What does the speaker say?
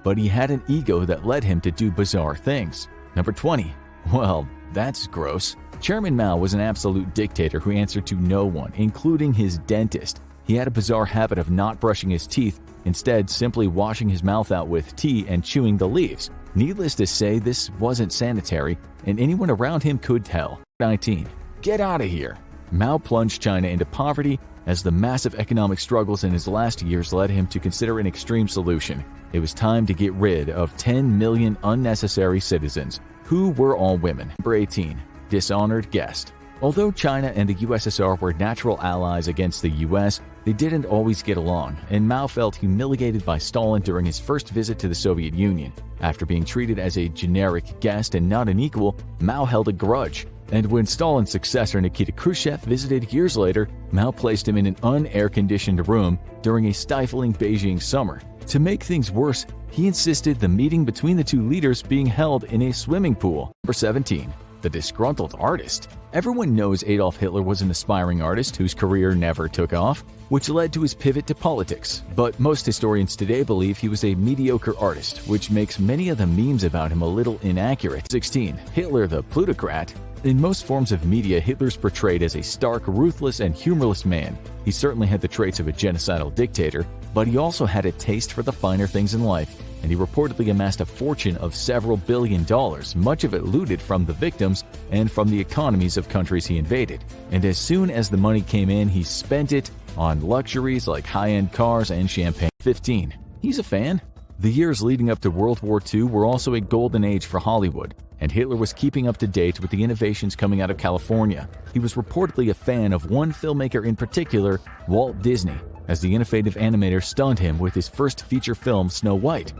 but he had an ego that led him to do bizarre things. Number 20. Well, that's gross. Chairman Mao was an absolute dictator who answered to no one, including his dentist. He had a bizarre habit of not brushing his teeth, instead simply washing his mouth out with tea and chewing the leaves. Needless to say, this wasn't sanitary, and anyone around him could tell. 19. Get out of here. Mao plunged China into poverty as the massive economic struggles in his last years led him to consider an extreme solution. It was time to get rid of 10 million unnecessary citizens, who were all women. Number 18. Dishonored guest. Although China and the USSR were natural allies against the US, they didn't always get along, and Mao felt humiliated by Stalin during his first visit to the Soviet Union. After being treated as a generic guest and not an equal, Mao held a grudge. And when Stalin's successor Nikita Khrushchev visited years later, Mao placed him in an un-air-conditioned room during a stifling Beijing summer. To make things worse, he insisted the meeting between the two leaders being held in a swimming pool. Number 17. The disgruntled artist. Everyone knows Adolf Hitler was an aspiring artist whose career never took off, which led to his pivot to politics. But most historians today believe he was a mediocre artist, which makes many of the memes about him a little inaccurate. 16. Hitler the plutocrat. In most forms of media, Hitler's portrayed as a stark, ruthless, and humorless man. He certainly had the traits of a genocidal dictator, but he also had a taste for the finer things in life, and he reportedly amassed a fortune of several $billion, much of it looted from the victims and from the economies of countries he invaded. And as soon as the money came in, he spent it on luxuries like high-end cars and champagne. 15. He's a fan. The years leading up to World War II were also a golden age for Hollywood, and Hitler was keeping up to date with the innovations coming out of California. He was reportedly a fan of one filmmaker in particular, Walt Disney, as the innovative animator stunned him with his first feature film, Snow White.